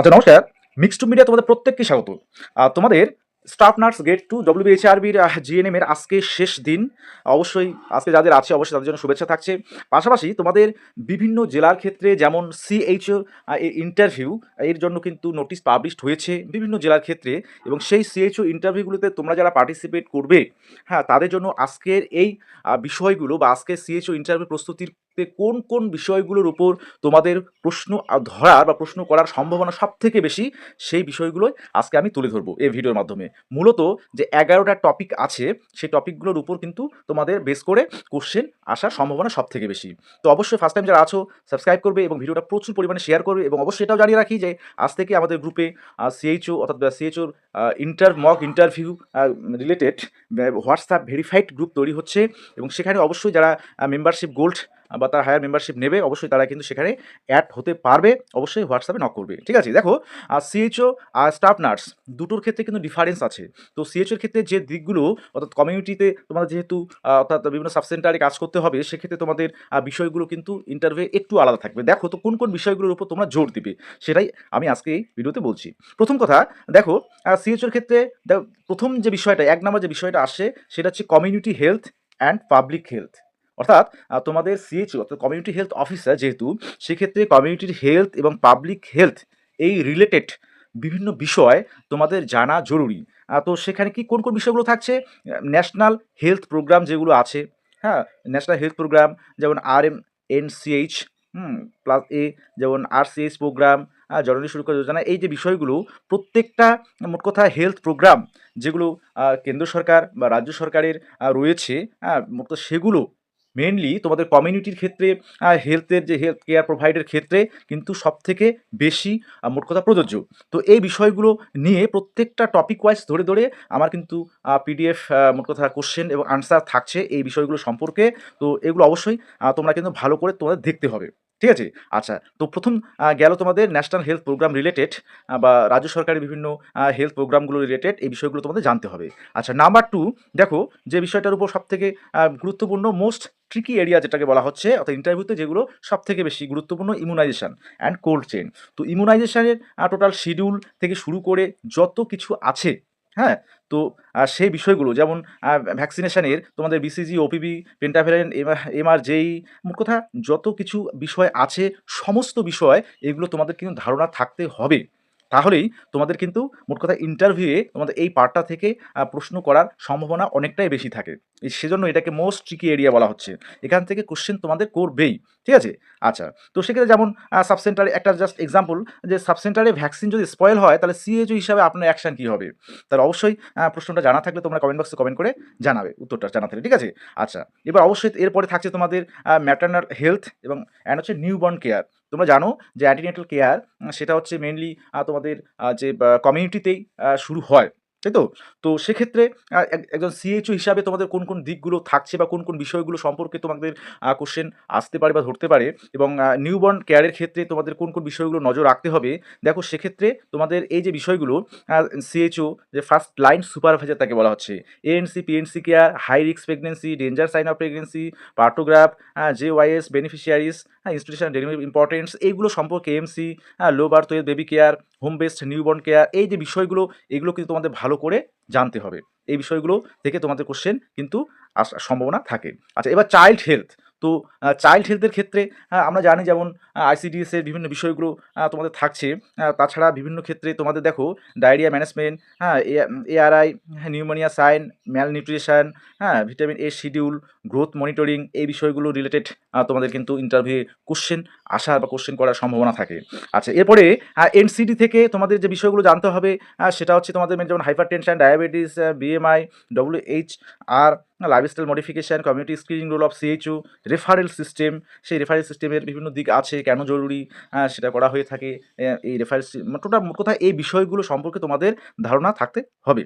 আচ্ছা নমস্কার, mixed two media তোমাদের প্রত্যেককে স্বাগত। তোমাদের স্টাফ নার্স গেট টু ডব্লিউবিএইচআরবির জিএনএম এর আজকে শেষ দিন। অবশ্যই আজকে যাদের আছে অবশ্যই তাদের জন্য শুভেচ্ছা থাকছে। পাশাপাশি তোমাদের বিভিন্ন জেলার ক্ষেত্রে যেমন সিএইচও ইন্টারভিউ এর জন্য কিন্তু নোটিশ পাবলিশড হয়েছে বিভিন্ন জেলার ক্ষেত্রে, এবং সেই সিএইচও ইন্টারভিউগুলোতে তোমরা যারা পার্টিসিপেট করবে, হ্যাঁ, তাদের জন্য আজকের এই বিষয়গুলো বা আজকের সিএইচও ইন্টারভিউ প্রস্তুতির কোন কোন বিষয়গুলোর উপর তোমাদের প্রশ্ন ধরার বা প্রশ্ন করার সম্ভাবনা সবথেকে বেশি, সেই বিষয়গুলোই আজকে আমি তুলে ধরবো এই ভিডিওর মাধ্যমে। মূলত যে 11টা টপিক আছে সেই টপিকগুলোর উপর কিন্তু তোমাদের বেস করে কোশ্চেন আসার সম্ভাবনা সবথেকে বেশি। তো অবশ্যই ফার্স্ট টাইম যারা আছো সাবস্ক্রাইব করবে এবং ভিডিওটা প্রচুর পরিমাণে শেয়ার করবে, এবং অবশ্যই এটাও জানিয়ে রাখি যে আজ থেকে আমাদের গ্রুপে সিএইচও অর্থাৎ সিএইচওর mock interview related WhatsApp verified group তৈরি হচ্ছে, এবং সেখানে অবশ্যই যারা মেম্বারশিপ গোল্ড বা তার হায়ার মেম্বারশিপ নেবে অবশ্যই তারা কিন্তু সেখানে অ্যাড হতে পারবে। অবশ্যই হোয়াটসঅ্যাপে নক করবে, ঠিক আছে? দেখো, সিএইচও আর স্টাফ নার্স দুটোর ক্ষেত্রে কিন্তু ডিফারেন্স আছে। তো সিএইচওর ক্ষেত্রে যে দিকগুলো, অর্থাৎ কমিউনিটিতে তোমাদের যেহেতু অর্থাৎ বিভিন্ন সাবসেন্টারে কাজ করতে হবে, সেক্ষেত্রে তোমাদের বিষয়গুলো কিন্তু ইন্টারভিউ একটু আলাদা থাকবে। দেখো তো কোন কোন বিষয়গুলোর উপর তোমরা জোর দিবে, সেটাই আমি আজকে এই ভিডিওতে বলছি। প্রথম কথা, দেখো, সিএইচওর ক্ষেত্রে প্রথম যে বিষয়টা, 1 নম্বর যে বিষয়টা আসে সেটা হচ্ছে community health and public health. অর্থাৎ তোমাদের সিএইচও অর্থাৎ কমিউনিটি হেলথ অফিসার যেহেতু, সেক্ষেত্রে কমিউনিটির হেলথ এবং পাবলিক হেলথ এই রিলেটেড বিভিন্ন বিষয় তোমাদের জানা জরুরি। তো সেখানে কি কোন কোন বিষয়গুলো থাকছে? ন্যাশনাল হেলথ প্রোগ্রাম যেগুলো আছে, হ্যাঁ, ন্যাশনাল হেলথ প্রোগ্রাম যেমন RMNCH, প্লাস এ, যেমন RCH প্রোগ্রাম, জননী সুরক্ষা যোজনা, এই যে বিষয়গুলো প্রত্যেকটা মোট কথা হেলথ প্রোগ্রাম যেগুলো কেন্দ্র সরকার বা রাজ্য সরকারের রয়েছে, মোট কথা সেগুলো মেনলি তোমাদের কমিউনিটির ক্ষেত্রে হেলথের যে হেলথ কেয়ার প্রোভাইডের ক্ষেত্রে কিন্তু সবথেকে বেশি মোট কথা প্রযোজ্য। তো এই বিষয়গুলো নিয়ে প্রত্যেকটা টপিক ওয়াইজ ধরে ধরে আমার কিন্তু পিডিএফ মোট কথা কোশ্চেন এবং আনসার থাকছে এই বিষয়গুলো সম্পর্কে। তো এগুলো অবশ্যই তোমরা কিন্তু ভালো করে তোমাদের দেখতে হবে, ঠিক আছে? আচ্ছা, তো প্রথম গেল তোমাদের ন্যাশনাল হেলথ প্রোগ্রাম রিলেটেড বা রাজ্য সরকারের বিভিন্ন হেলথ প্রোগ্রামগুলো রিলেটেড এই বিষয়গুলো তোমাদের জানতে হবে। আচ্ছা, নাম্বার 2, দেখো, যে বিষয়টার উপর সবথেকে গুরুত্বপূর্ণ মোস্ট ট্রিকি এরিয়া যেটাকে বলা হচ্ছে, অর্থাৎ ইন্টারভিউতে যেগুলো সবথেকে বেশি গুরুত্বপূর্ণ, ইমিউনাইজেশন অ্যান্ড কোল্ড চেইন। তো ইমিউনাইজেশনের টোটাল শিডিউল থেকে শুরু করে যত কিছু আছে, হ্যাঁ, তো সেই বিষয়গুলো যেমন ভ্যাকসিনেশনের তোমাদের BCG, OPV, পেন্টাভেলেন, MR, মোট কথা যত কিছু বিষয় আছে, সমস্ত বিষয় এগুলো তোমাদের কিন্তু ধারণা থাকতে হবে। তাহলেই তোমাদের কিন্তু মোট কথা ইন্টারভিউয়ে তোমাদের এই পার্টটা থেকে প্রশ্ন করার সম্ভাবনা অনেকটাই বেশি থাকে। সেজন্য এটাকে মোস্ট ট্রিকি এরিয়া বলা হচ্ছে। এখান থেকে কোশ্চেন তোমাদের করবেই, ঠিক আছে? আচ্ছা, তো সেক্ষেত্রে যেমন সাবসেন্টারে একটা জাস্ট এক্সাম্পল, যে সাবসেন্টারে ভ্যাকসিন যদি স্পয়েল হয় তাহলে সিএইচও হিসাবে আপনার অ্যাকশন কী হবে? তাহলে অবশ্যই প্রশ্নটা জানা থাকলে তোমরা কমেন্ট বক্সে কমেন্ট করে জানাবে উত্তরটা জানা থাকলে, ঠিক আছে? আচ্ছা, এবার অবশ্যই এরপরে থাকছে তোমাদের ম্যাটার্নাল হেলথ এবং হচ্ছে নিউবর্ন কেয়ার। তোমরা জানো যে অ্যান্টিনেটাল কেয়ার সেটা হচ্ছে মেইনলি তোমাদের যে কমিউনিটিতেই শুরু হয়, তাই তো? তো সেক্ষেত্রে একজন সিএইচও হিসাবে তোমাদের কোন কোন দিকগুলো থাকছে বা কোন কোন বিষয়গুলো সম্পর্কে তোমাদের কোশ্চেন আসতে পারে বা ধরতে পারে, এবং নিউবর্ন কেয়ারের ক্ষেত্রে তোমাদের কোন কোন বিষয়গুলো নজর রাখতে হবে। দেখো, সেক্ষেত্রে তোমাদের এই যে বিষয়গুলো, সিএইচও যে ফার্স্ট লাইন সুপারভাইজার তাকে বলা হচ্ছে, ANC, PNC care, high risk pregnancy, danger sign of pregnancy, partograph, JYS, beneficiaries, institution delivery importance, এইগুলো সম্পর্কে MC, low birth weight baby care, home based newborn care, এই যে বিষয়গুলো এগুলো কিন্তু তোমাদের ভালো করে জানতে হবে। এই বিষয়গুলো থেকে তোমাদের কোশ্চেন কিন্তু আসার সম্ভাবনা থাকে। আচ্ছা, এবার চাইল্ড হেলথ। তো চাইল্ড হেলথের ক্ষেত্রে আমরা জানি যেমন ICDS এর বিভিন্ন বিষয়গুলো তোমাদের থাকছে। তাছাড়া বিভিন্ন ক্ষেত্রে তোমাদের দেখো ডায়রিয়া ম্যানেজমেন্ট, হ্যাঁ, ARI, হ্যাঁ, নিউমোনিয়া সাইন, ম্যাল নিউট্রিশন, হ্যাঁ, vitamin A schedule, growth monitoring, এই বিষয়গুলো রিলেটেড তোমাদের কিন্তু ইন্টারভিউ কোশ্চেন আসার বা কোশ্চেন করার সম্ভাবনা থাকে। আচ্ছা, এরপরে NCD থেকে তোমাদের যে বিষয়গুলো জানতে হবে সেটা হচ্ছে তোমাদের যেমন hypertension, diabetes, BMI, WHR, lifestyle modification, community screening role of CHO, referral system, সেই রেফারেল সিস্টেমের বিভিন্ন দিক আছে, কেন জরুরি সেটা করা হয়ে থাকে। এই রেফারেল টোটাল মোট কথা এই বিষয়গুলো সম্পর্কে তোমাদের ধারণা থাকতে হবে।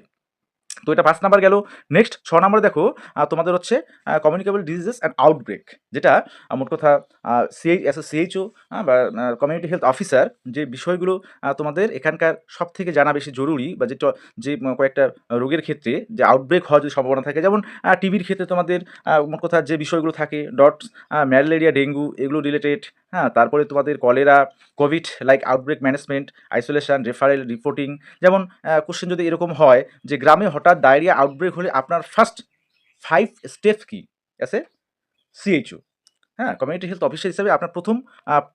তো এটা 5 নাম্বার গেল। নেক্সট 6 নাম্বার দেখো, তোমাদের হচ্ছে কমিউনিকেবল ডিজিজেস অ্যান্ড আউটব্রেক, যেটা মোট কথা সিএইচও বা কমিউনিটি হেলথ অফিসার যে বিষয়গুলো তোমাদের এখানকার সব থেকে জানা বেশি জরুরি, বা যেটা যে কয়েকটা রোগের ক্ষেত্রে যে আউটব্রেক হওয়ার যদি সম্ভাবনা থাকে, যেমন টিবির ক্ষেত্রে তোমাদের মোট কথা যে বিষয়গুলো থাকে, ডটস, ম্যালেরিয়া, ডেঙ্গু, এগুলো রিলেটেড, হ্যাঁ, তারপরে তোমাদের cholera, Covid like outbreak management, isolation, referral, reporting. যেমন কোশ্চেন যদি এরকম হয় যে গ্রামে হঠাৎ ডায়রিয়া আউটব্রেক হলে আপনার ফার্স্ট 5 স্টেপ কি? অ্যাজ এ সিএইচও, হ্যাঁ, কমিউনিটি হেলথ অফিসার হিসাবে আপনার প্রথম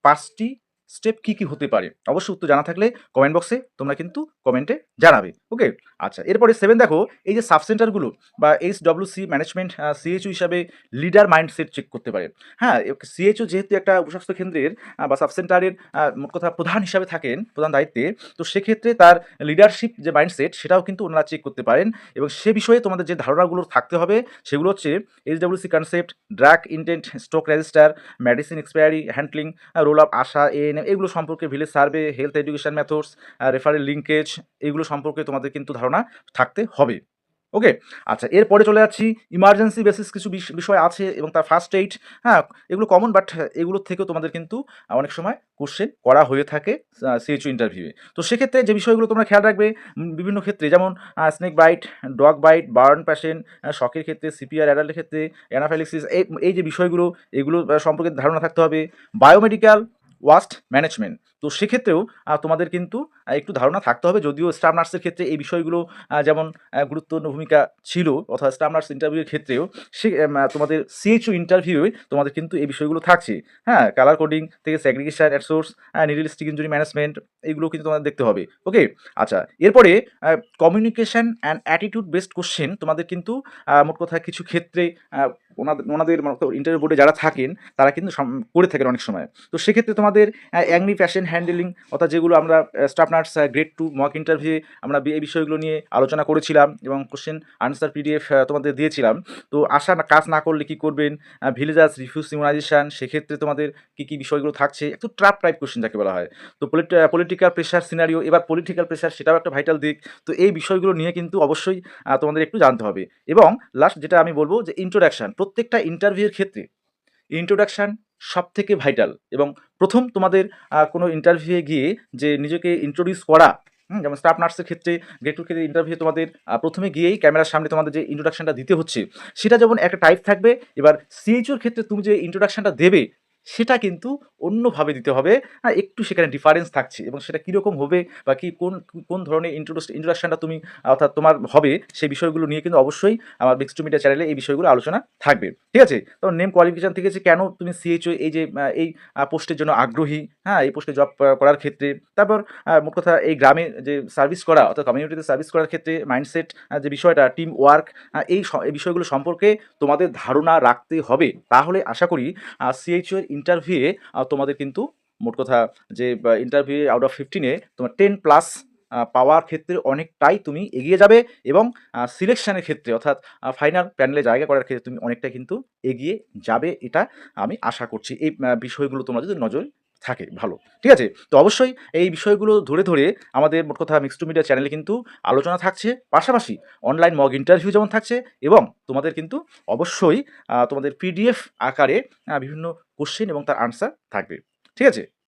5টি স্টেপ কি, কি হতে পারে? অবশ্যই উত্তর জানা থাকলে কমেন্ট বক্সে তোমরা কিন্তু কমেন্টে জানাবে। ওকে? আচ্ছা, এরপরে 7 দেখো, এই যে সাব সেন্টারগুলো বা এইচডব্লিউসি ম্যানেজমেন্ট সিএইচও হিসাবে লিডার মাইন্ডসেট চেক করতে পারে। হ্যাঁ, সিএইচও যেহেতু একটা উপস্বাস্থ্য কেন্দ্রের বা সাব সেন্টারের মোট কথা প্রধান হিসাবে থাকেন, প্রধান দায়িত্বে, তো সেক্ষেত্রে তার লিডারশিপ যে মাইন্ডসেট সেটাও কিন্তু ওনারা চেক করতে পারেন এবং সে বিষয়ে তোমাদের যে ধারণাগুলো থাকতে হবে সেগুলো হচ্ছে HWC concept, drug intent, stock register, medicine expiry handling, role of ASHA, ANM, এগুলো সম্পর্কে village survey, health education methods, referral linkage, এগুলো সম্পর্কে তোমাদের কিন্তু ধারণা থাকতে হবে। ওকে? আচ্ছা, এরপরে চলে যাচ্ছি ইমার্জেন্সি বেসিস কিছু বিষয় আছে এবং তার ফার্স্ট এইড। হ্যাঁ, এগুলো কমন, বাট এগুলোর থেকেও তোমাদের কিন্তু অনেক সময় কোশ্চেন করা হয়ে থাকে সিএইচও ইন্টারভিউয়ে। তো সেক্ষেত্রে যে বিষয়গুলো তোমরা খেয়াল রাখবে বিভিন্ন ক্ষেত্রে, যেমন snake bite, dog bite, burn patient, শকের ক্ষেত্রে, সিপিআর অ্যাডাল্টের ক্ষেত্রে, অ্যানাফাইলিক্সিস, এই যে বিষয়গুলো, এগুলো সম্পর্কে ধারণা থাকতে হবে। বায়োমেডিক্যাল ওয়াস্ট ম্যানেজমেন্ট, তো সেক্ষেত্রেও তোমাদের কিন্তু একটু ধারণা থাকতে হবে, যদিও স্টাফ নার্সের ক্ষেত্রে এই বিষয়গুলো যেমন গুরুত্বপূর্ণ ভূমিকা ছিল, অথবা স্টাফ নার্স ইন্টারভিউয়ের ক্ষেত্রেও সে তোমাদের সিএইচও ইন্টারভিউয়ে তোমাদের কিন্তু এই বিষয়গুলো থাকছে। হ্যাঁ, কালার কোডিং থেকে segregation at source, needle stick injury management, এইগুলো কিন্তু তোমাদের দেখতে হবে। ওকে? আচ্ছা, এরপরে communication and attitude based question তোমাদের কিন্তু মোট কথা কিছু ক্ষেত্রে ওনাদের ইন্টারভিউ বোর্ডে যারা থাকেন তারা কিন্তু করে থাকেন অনেক সময়। তো সেক্ষেত্রে তোমাদের অ্যাংরি প্যাশেন্ট হ্যান্ডেলিং, অর্থাৎ যেগুলো আমরা staff nurse grade 2 mock interview আমরা এই বিষয়গুলো নিয়ে আলোচনা করেছিলাম এবং কোশ্চেন আনসার পিডিএফ তোমাদের দিয়েছিলাম। তো কাজ না করলে কি করবেন, ভিলেজার্স রিফিউজ ইমিউনাইজেশন, সেক্ষেত্রে তোমাদের কী কী বিষয়গুলো থাকছে, একটু ট্রাপ টাইপ কোশ্চেন যাকে বলা হয়। তো পলিটিক্যাল প্রেশার সিনারিও, এবার পলিটিক্যাল প্রেশার সেটাও একটা ভাইটাল দিক। তো এই বিষয়গুলো নিয়ে কিন্তু অবশ্যই তোমাদের একটু জানতে হবে। এবং লাস্ট যেটা আমি বলবো যে ইন্ট্রোডাকশান, প্রত্যেকটা ইন্টারভিউয়ের ক্ষেত্রে ইন্ট্রোডাকশান সবথেকে ভাইটাল। এবং প্রথম তোমাদের কোনো ইন্টারভিউয়ে গিয়ে যে নিজেকে ইন্ট্রোডিউস করা, যেমন স্টাফ নার্সের ক্ষেত্রে গ্রেড 2 ক্ষেত্রে ইন্টারভিউ তোমাদের প্রথমে গিয়েই ক্যামেরার সামনে তোমাদের যে ইন্ট্রোডাকশানটা দিতে হচ্ছে সেটা যেমন একটা টাইপ থাকবে, এবার সিএইচওর ক্ষেত্রে তুমি যে ইন্ট্রোডাকশানটা দেবে সেটা কিন্তু অন্যভাবে দিতে হবে। একটু সেখানে ডিফারেন্স থাকছে এবং সেটা কীরকম হবে বা কোন কোন ধরনের ইন্ট্রোডাকশানটা তুমি অর্থাৎ তোমার হবে, সেই বিষয়গুলো নিয়ে কিন্তু অবশ্যই আমার নেক্সট টু মিডিয়া চ্যানেলে এই বিষয়গুলো আলোচনা থাকবে। ঠিক আছে? তো নেম কোয়ালিফিকেশন থেকে যে কেন তুমি সিএইচও এই যে এই পোস্টের জন্য আগ্রহী, হ্যাঁ, এই পোস্টে জব করার ক্ষেত্রে, তারপর মোট কথা এই গ্রামে যে সার্ভিস করা অর্থাৎ কমিউনিটিতে সার্ভিস করার ক্ষেত্রে মাইন্ডসেট, যে বিষয়টা টিম ওয়ার্ক, এই বিষয়গুলো সম্পর্কে তোমাদের ধারণা রাখতে হবে। তাহলে আশা করি সিএইচও এর ইন্টারভিউয়ে তোমাদের কিন্তু মোট কথা যে ইন্টারভিউ আউট অফ 15-এ তোমার 10+ পাওয়ার ক্ষেত্রে অনেকটাই তুমি এগিয়ে যাবে এবং সিলেকশনের ক্ষেত্রে অর্থাৎ ফাইনাল প্যানেলে জায়গা করার ক্ষেত্রে তুমি অনেকটাই কিন্তু এগিয়ে যাবে, এটা আমি আশা করছি। এই বিষয়গুলো তোমরা যদি নজর থাকে ভালো। ঠিক আছে? তো অবশ্যই এই বিষয়গুলো ধরে, ধরে আমাদের মোট কথা মিক্স টু মিডিয়া চ্যানেলে কিন্তু আলোচনা থাকছে। পাশাপাশি অনলাইন মক ইন্টারভিউ যেমন থাকছে এবং তোমাদের কিন্তু অবশ্যই তোমাদের পিডিএফ আকারে বিভিন্ন কোশ্চেন এবং তার আনসার থাকবে। ঠিক আছে?